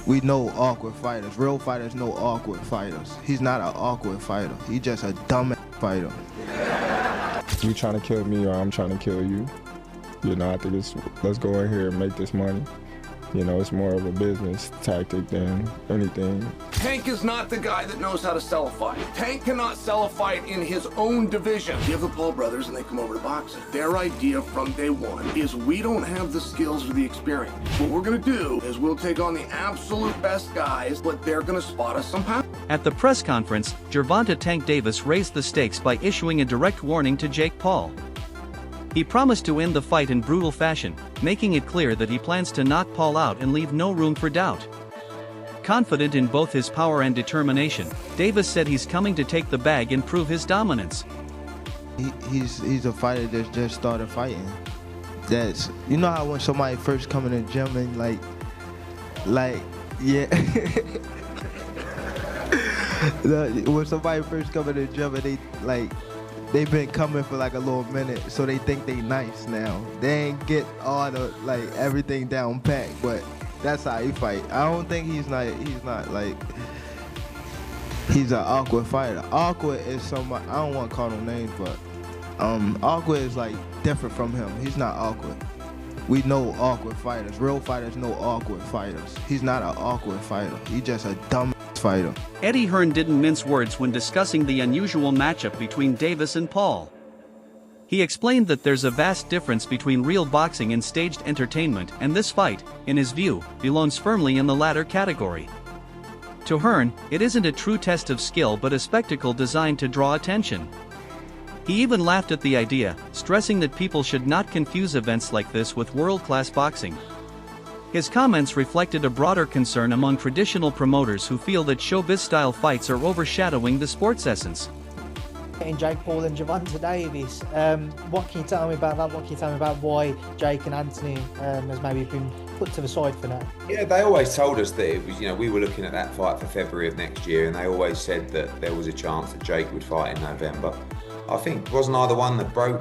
We know awkward fighters. Real fighters know awkward fighters. He's not an awkward fighter. He's just a dumb fighter. You trying to kill me or I'm trying to kill you. You know, I think let's go in here and make this money. You know, it's more of a business tactic than anything. Tank is not the guy that knows how to sell a fight. Tank cannot sell a fight in his own division. You have the Paul brothers and they come over to boxing. Their idea from day one is we don't have the skills or the experience. What we're gonna do is we'll take on the absolute best guys, but they're gonna spot us somehow. At the press conference, Gervonta "Tank" Davis raised the stakes by issuing a direct warning to Jake Paul. He promised to end the fight in brutal fashion, making it clear that he plans to knock Paul out and leave no room for doubt. Confident in both his power and determination, Davis said he's coming to take the bag and prove his dominance. He's a fighter that just started fighting. That's, you know how when somebody first come in the gym and like yeah. When somebody first come in the gym and they've been coming for like a little minute, so they think they nice now. They ain't get all the everything down pat, but that's how he fight. I don't think he's an awkward fighter. Awkward is somebody, I don't want to call no names, but awkward is like different from him. He's not awkward. We know awkward fighters. Real fighters know awkward fighters. He's not an awkward fighter. He's just a dumb fighter. Eddie Hearn didn't mince words when discussing the unusual matchup between Davis and Paul. He explained that there's a vast difference between real boxing and staged entertainment, and this fight, in his view, belongs firmly in the latter category. To Hearn, it isn't a true test of skill but a spectacle designed to draw attention. He even laughed at the idea, stressing that people should not confuse events like this with world-class boxing. His comments reflected a broader concern among traditional promoters who feel that showbiz-style fights are overshadowing the sport's essence. In Jake Paul and Gervonta Davis, what can you tell me about that? What can you tell me about why Jake and Anthony has maybe been put to the side for now? Yeah, they always told us that it was, we were looking at that fight for February of next year, and they always said that there was a chance that Jake would fight in November. I think, wasn't I the one that broke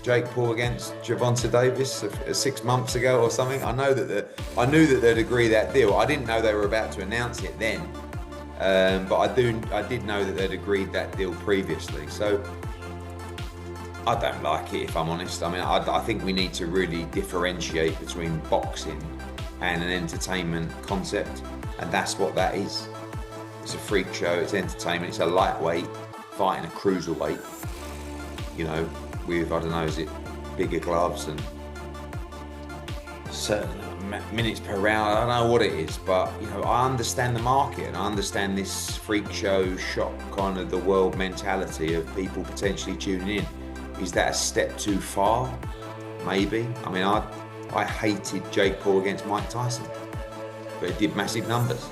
Jake Paul against Gervonta Davis 6 months ago or something? I knew that they'd agree that deal. I didn't know they were about to announce it then, but I did know that they'd agreed that deal previously. So I don't like it, if I'm honest. I mean, I think we need to really differentiate between boxing and an entertainment concept, and that's what that is. It's a freak show. It's entertainment. It's a lightweight fighting a cruiserweight. With, I don't know, is it bigger gloves and certain minutes per round? I don't know what it is, but I understand the market and I understand this freak show, shock kind of the world mentality of people potentially tuning in. Is that a step too far? Maybe. I mean, I hated Jake Paul against Mike Tyson, but it did massive numbers.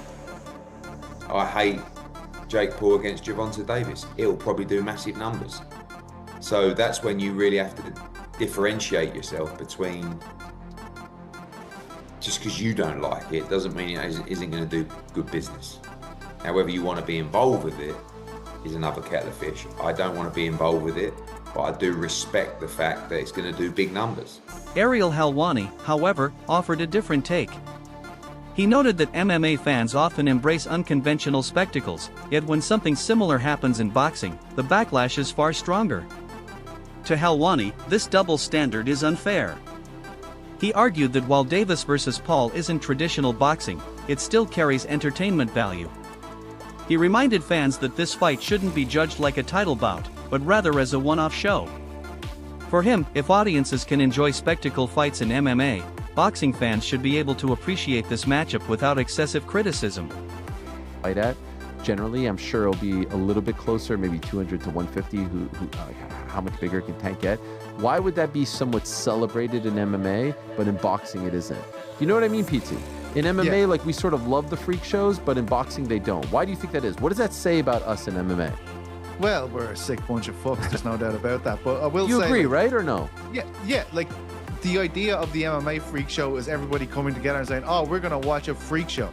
I hate Jake Paul against Gervonta Davis. It'll probably do massive numbers. So that's when you really have to differentiate yourself between, just because you don't like it doesn't mean it isn't going to do good business. Now, whether you want to be involved with it is another kettle of fish. I don't want to be involved with it, but I do respect the fact that it's going to do big numbers. Ariel Helwani, however, offered a different take. He noted that MMA fans often embrace unconventional spectacles, yet when something similar happens in boxing, the backlash is far stronger. To Helwani, this double standard is unfair. He argued that while Davis versus Paul isn't traditional boxing, it still carries entertainment value. He reminded fans that this fight shouldn't be judged like a title bout, but rather as a one-off show. For him, if audiences can enjoy spectacle fights in MMA, boxing fans should be able to appreciate this matchup without excessive criticism. Fight at, generally, I'm sure it'll be a little bit closer, maybe 200 to 150. How much bigger can Tank get? Why would that be somewhat celebrated in MMA, but in boxing it isn't? You know what I mean, PT? In MMA, like, we sort of love the freak shows, but in boxing they don't. Why do you think that is? What does that say about us in MMA? Well, we're a sick bunch of fucks, there's no doubt about that. But I will say, you agree, right, or no? Yeah. Like, the idea of the MMA freak show is everybody coming together and saying, "Oh, we're gonna watch a freak show.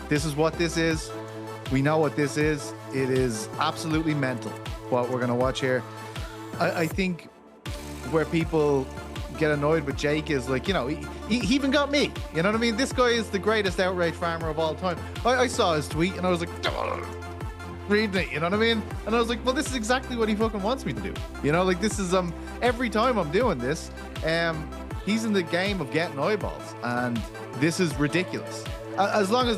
This is what this is. We know what this is. It is absolutely mental what we're gonna watch here." I think where people get annoyed with Jake is like, he even got me. You know what I mean? This guy is the greatest outrage farmer of all time. I saw his tweet and I was like, reading it, you know what I mean? And I was like, well, this is exactly what he fucking wants me to do. Like this is every time I'm doing this, he's in the game of getting eyeballs, and this is ridiculous. As long as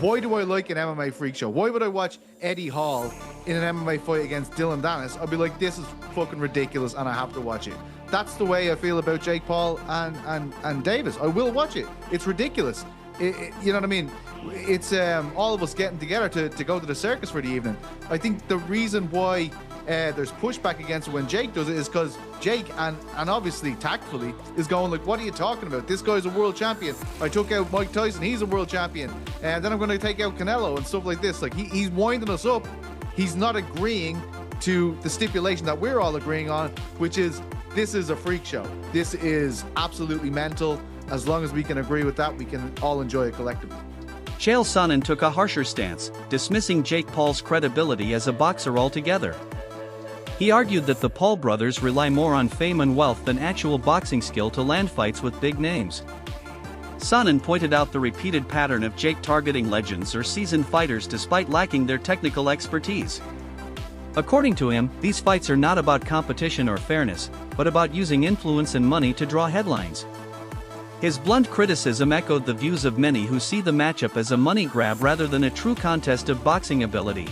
why do I like an MMA freak show? Why would I watch Eddie Hall in an MMA fight against Dylan Dennis? I'd be like, this is fucking ridiculous, and I have to watch it. That's the way I feel about Jake Paul and Davis. I will watch it. It's ridiculous. You know what I mean? It's all of us getting together to go to the circus for the evening. I think the reason why there's pushback against it when Jake does it is because Jake, and obviously tactfully, is going like, what are you talking about? This guy's a world champion. I took out Mike Tyson, he's a world champion. And then I'm going to take out Canelo and stuff like this. Like, he's winding us up. He's not agreeing to the stipulation that we're all agreeing on, which is, this is a freak show. This is absolutely mental. As long as we can agree with that, we can all enjoy it collectively. Chael Sonnen took a harsher stance, dismissing Jake Paul's credibility as a boxer altogether. He argued that the Paul brothers rely more on fame and wealth than actual boxing skill to land fights with big names. Sonnen pointed out the repeated pattern of Jake targeting legends or seasoned fighters despite lacking their technical expertise. According to him, these fights are not about competition or fairness, but about using influence and money to draw headlines. His blunt criticism echoed the views of many who see the matchup as a money grab rather than a true contest of boxing ability.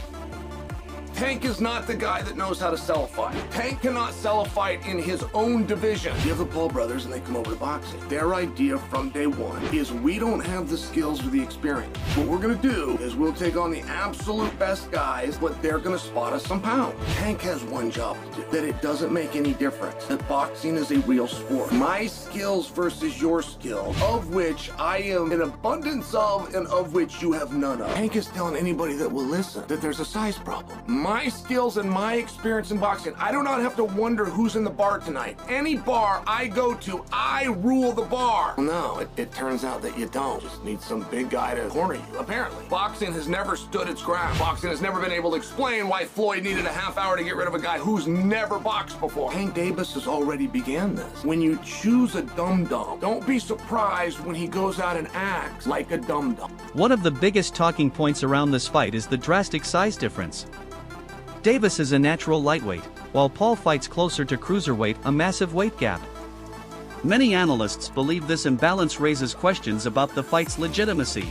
Tank is not the guy that knows how to sell a fight. Tank cannot sell a fight in his own division. You have the Paul brothers and they come over to boxing. Their idea from day one is, we don't have the skills or the experience. What we're gonna do is we'll take on the absolute best guys, but they're gonna spot us some pounds. Tank has one job to do, that it doesn't make any difference, that boxing is a real sport. My skills versus your skills, of which I am an abundance of and of which you have none of. Tank is telling anybody that will listen that there's a size problem. My skills and my experience in boxing, I do not have to wonder who's in the bar tonight. Any bar I go to, I rule the bar. No, it turns out that you don't. Just need some big guy to corner you, apparently. Boxing has never stood its ground. Boxing has never been able to explain why Floyd needed a half hour to get rid of a guy who's never boxed before. Tank Davis has already began this. When you choose a dum-dum, don't be surprised when he goes out and acts like a dum-dum. One of the biggest talking points around this fight is the drastic size difference. Davis is a natural lightweight, while Paul fights closer to cruiserweight, a massive weight gap. Many analysts believe this imbalance raises questions about the fight's legitimacy.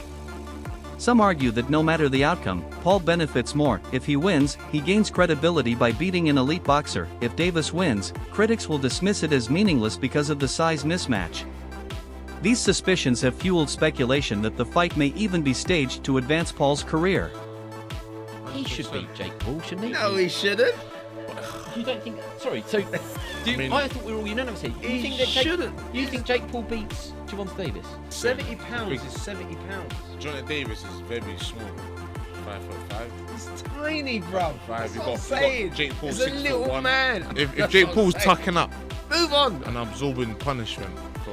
Some argue that no matter the outcome, Paul benefits more. If he wins, he gains credibility by beating an elite boxer. If Davis wins, critics will dismiss it as meaningless because of the size mismatch. These suspicions have fueled speculation that the fight may even be staged to advance Paul's career. He should beat Jake Paul, shouldn't he? No, he shouldn't. You don't think? Sorry. So, I thought we were all unanimous here. You think Jake Paul beats Gervonta Davis? 70 pounds is 70 pounds. Gervonta Davis is very small. 5'5". He's tiny, bro. That's what I'm saying. Jake Paul, he's a little man. If Jake Paul's tucking up, move on, and absorbing punishment for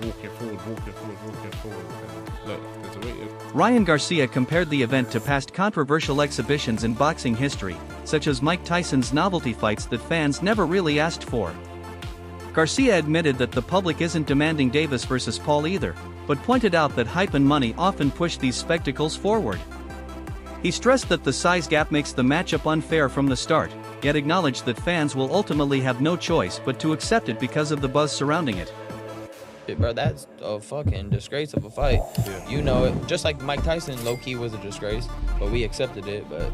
walking forward, then look, there's a way. Ryan Garcia compared the event to past controversial exhibitions in boxing history, such as Mike Tyson's novelty fights that fans never really asked for. Garcia admitted that the public isn't demanding Davis versus Paul either, but pointed out that hype and money often push these spectacles forward. He stressed that the size gap makes the matchup unfair from the start, yet acknowledged that fans will ultimately have no choice but to accept it because of the buzz surrounding it. Bro, that's a fucking disgrace of a fight. Yeah. You know it. Just like Mike Tyson, low-key was a disgrace, but we accepted it. But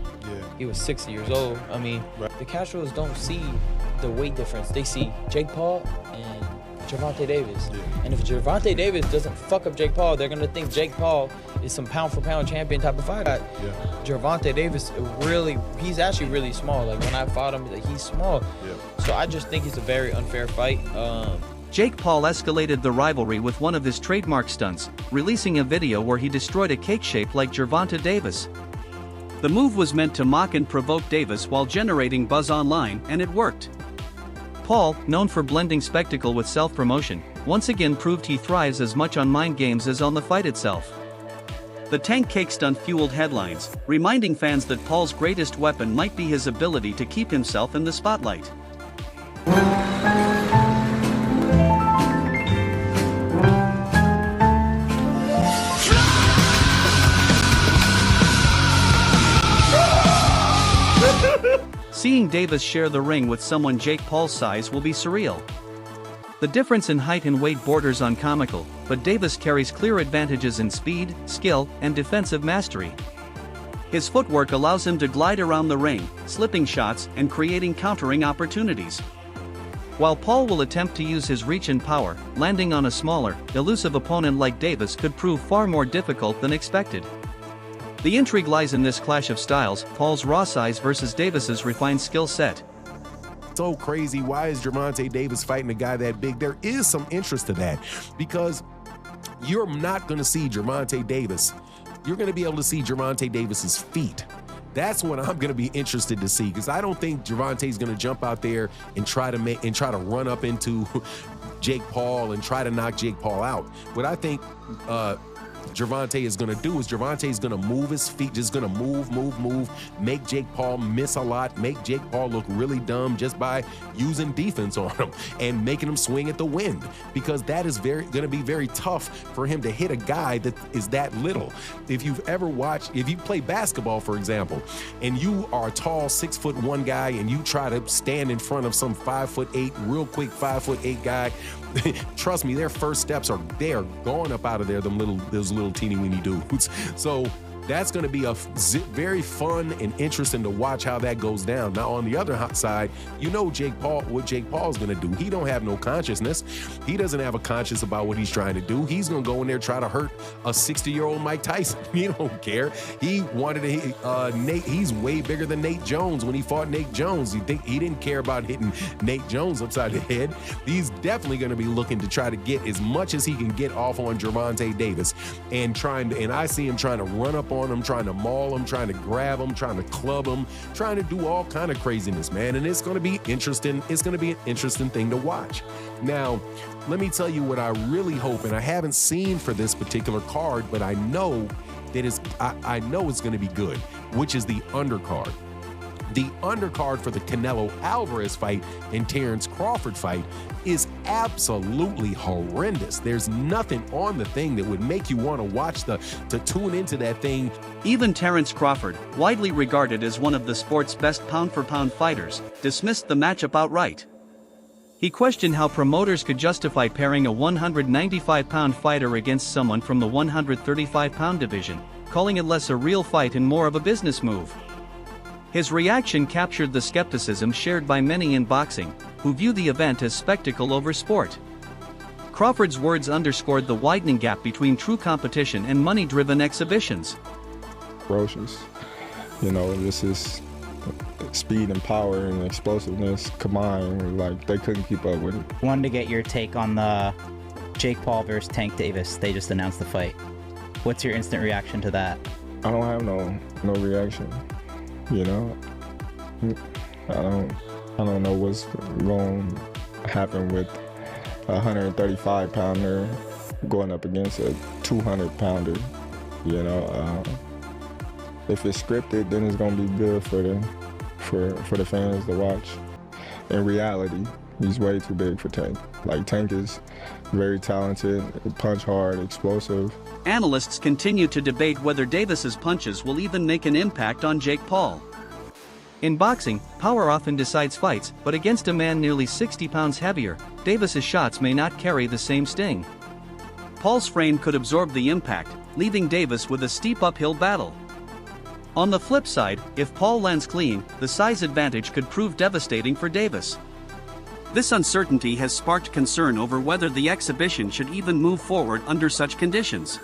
he was 60 years old. I mean, the casuals don't see the weight difference. They see Jake Paul and Gervonta Davis. And if Gervonta Davis doesn't fuck up Jake Paul, they're gonna think Jake Paul is some pound-for-pound champion type of fighter. Gervonta Davis, he's actually really small. Like when I fought him, he's small. So I just think it's a very unfair fight. Jake Paul escalated the rivalry with one of his trademark stunts, releasing a video where he destroyed a cake shaped like Gervonta Davis. The move was meant to mock and provoke Davis while generating buzz online, and it worked. Paul, known for blending spectacle with self-promotion, once again proved he thrives as much on mind games as on the fight itself. The tank cake stunt fueled headlines, reminding fans that Paul's greatest weapon might be his ability to keep himself in the spotlight. Seeing Davis share the ring with someone Jake Paul's size will be surreal. The difference in height and weight borders on comical, but Davis carries clear advantages in speed, skill, and defensive mastery. His footwork allows him to glide around the ring, slipping shots and creating countering opportunities. While Paul will attempt to use his reach and power, landing on a smaller, elusive opponent like Davis could prove far more difficult than expected. The intrigue lies in this clash of styles, Paul's raw size versus Davis's refined skill set. So crazy. Why is Gervonta Davis fighting a guy that big? There is some interest to that because you're not going to see Gervonta Davis. You're going to be able to see Gervonta Davis's feet. That's what I'm going to be interested to see because I don't think Gervonta is going to jump out there and try to run up into Jake Paul and try to knock Jake Paul out. What I think Gervonta is going to do is Gervonta is going to move his feet, just going to move, make Jake Paul miss a lot, make Jake Paul look really dumb just by using defense on him and making him swing at the wind because that is going to be very tough for him to hit a guy that is that little. If you play basketball, for example, and you are a tall 6'1" guy and you try to stand in front of some 5'8", real quick 5'8" guy, trust me, their first steps are going up out of there, those little teeny weeny dudes. So that's going to be very fun and interesting to watch how that goes down. Now, on the other side, what Jake Paul's going to do. He don't have no consciousness. He doesn't have a conscience about what he's trying to do. He's going to go in there try to hurt a 60-year-old Mike Tyson. He don't care. He wanted to hit Nate. He's way bigger than Nate Jones when he fought Nate Jones. You think he didn't care about hitting Nate Jones upside the head? He's definitely going to be looking to try to get as much as he can get off on Gervonta Davis and I see him trying to run up on him, trying to maul him, trying to grab him, trying to club him, trying to do all kind of craziness, man. And it's going to be interesting. It's going to be an interesting thing to watch. Now, let me tell you what I really hope, and I haven't seen for this particular card, but I know that I know it's going to be good, which is the undercard. The undercard for the Canelo Alvarez fight and Terrence Crawford fight is absolutely horrendous. There's nothing on the thing that would make you want to watch to tune into that thing. Even Terrence Crawford, widely regarded as one of the sport's best pound-for-pound fighters, dismissed the matchup outright. He questioned how promoters could justify pairing a 195-pound fighter against someone from the 135-pound division, calling it less a real fight and more of a business move. His reaction captured the skepticism shared by many in boxing, who view the event as spectacle over sport. Crawford's words underscored the widening gap between true competition and money-driven exhibitions. Ferocious. This is speed and power and explosiveness combined. Like, they couldn't keep up with it. Wanted to get your take on the Jake Paul versus Tank Davis. They just announced the fight. What's your instant reaction to that? I don't have no reaction. I don't know what's going to happen with a 135-pounder going up against a 200-pounder. If it's scripted, then it's going to be good for the fans to watch. In reality, he's way too big for Tank. Like, Tank is very talented, punch hard, explosive. Analysts continue to debate whether Davis's punches will even make an impact on Jake Paul. In boxing, power often decides fights, but against a man nearly 60 pounds heavier, Davis's shots may not carry the same sting. Paul's frame could absorb the impact, leaving Davis with a steep uphill battle. On the flip side, if Paul lands clean, the size advantage could prove devastating for Davis. This uncertainty has sparked concern over whether the exhibition should even move forward under such conditions.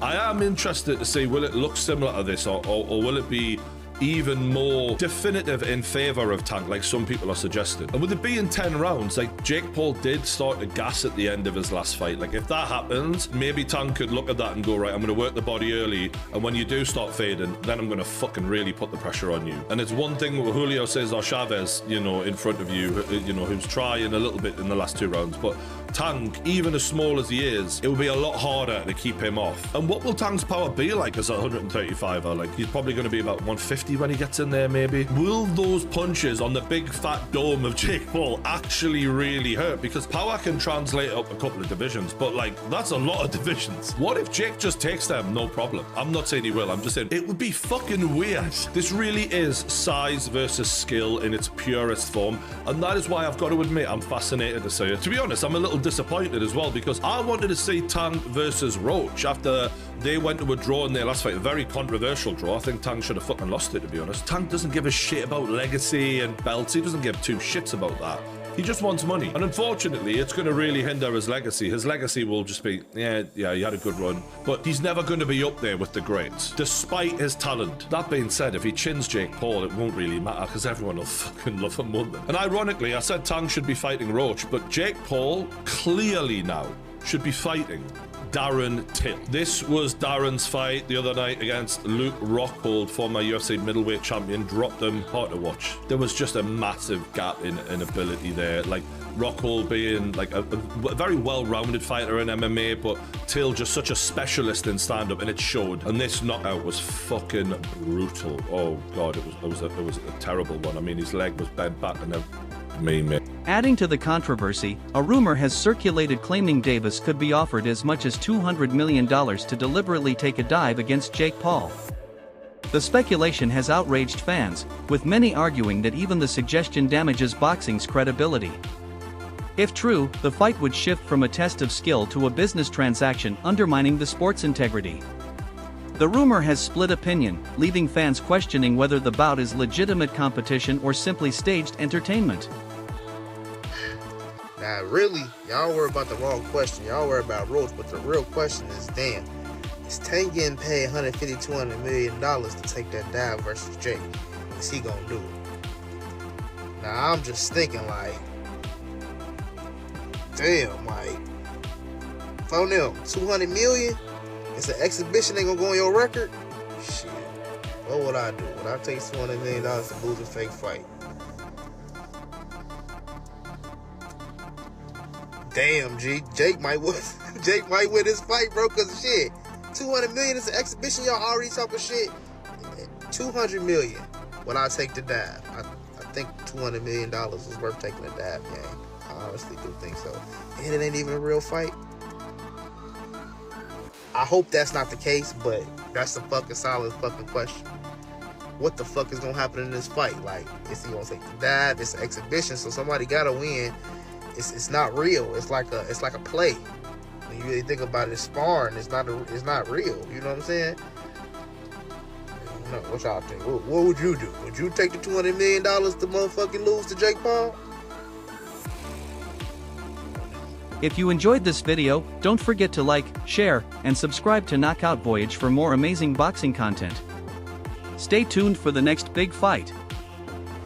I am interested to see, will it look similar to this, or will it be even more definitive in favor of Tank, like some people are suggesting? And with it being 10 rounds, like, Jake Paul did start to gas at the end of his last fight. Like, if that happens, maybe Tank could look at that and go, right, I'm going to work the body early, and when you do start fading, then I'm going to fucking really put the pressure on you. And it's one thing with Julio Cesar Chavez, in front of you, who's trying a little bit in the last 2 rounds, but Tank, even as small as he is, it will be a lot harder to keep him off. And what will Tank's power be like as a 135er? Like, he's probably going to be about 150 150 when he gets in there, maybe. Will those punches on the big fat dome of Jake Paul actually really hurt? Because power can translate up a couple of divisions, but like, that's a lot of divisions. What if Jake just takes them? No problem. I'm not saying he will, I'm just saying it would be fucking weird. This really is size versus skill in its purest form, and that is why I've got to admit I'm fascinated to see it. To be honest, I'm a little disappointed as well, because I wanted to see Tank versus Roach after they went to a draw in their last fight, a very controversial draw. I think Tank should have fucking lost it, to be honest. Tank doesn't give a shit about legacy and belts. He doesn't give two shits about that. He just wants money. And unfortunately, it's going to really hinder his legacy. His legacy will just be, yeah, he had a good run. But he's never going to be up there with the greats, despite his talent. That being said, if he chins Jake Paul, it won't really matter, because everyone will fucking love him, won't they? And ironically, I said Tank should be fighting Roach, but Jake Paul clearly now should be fighting Darren Till. This was Darren's fight the other night against Luke Rockhold, former UFC middleweight champion. Dropped him. Hard to watch. There was just a massive gap in ability there. Like, Rockhold being like a very well-rounded fighter in MMA, but Till just such a specialist in stand-up, and it showed. And this knockout was fucking brutal. Oh god, it was a terrible one. I mean, his leg was bent back and everything. Adding to the controversy, a rumor has circulated claiming Davis could be offered as much as $200 million to deliberately take a dive against Jake Paul. The speculation has outraged fans, with many arguing that even the suggestion damages boxing's credibility. If true, the fight would shift from a test of skill to a business transaction, undermining the sport's integrity. The rumor has split opinion, leaving fans questioning whether the bout is legitimate competition or simply staged entertainment. Now, really, y'all worry about the wrong question. Y'all worry about Roach, but the real question is, damn, is Tank getting paid $150, $200 million to take that dive versus Jake? Is he gonna do it? Now, I'm just thinking, like, damn, like, phone them, $200 million? It's an exhibition, they gonna go on your record? Shit. What would I do? Would I take $200 million to lose a fake fight? Damn, G. Jake might win this fight, bro, because shit. $200 million is an exhibition, y'all already talking shit. $200 million. Would I take the dive? I think $200 million is worth taking a dive, gang. I honestly do think so. And it ain't even a real fight. I hope that's not the case, but that's a fucking solid fucking question. What the fuck is gonna happen in this fight? Like, is he gonna take the dive? It's an exhibition, so somebody gotta win. It's not real. It's like a play. When you really think about it, it's sparring. It's not real. You know what I'm saying? No, what y'all think? What would you do? Would you take the $200 million to motherfucking lose to Jake Paul? If you enjoyed this video, don't forget to like, share, and subscribe to Knockout Voyage for more amazing boxing content. Stay tuned for the next big fight.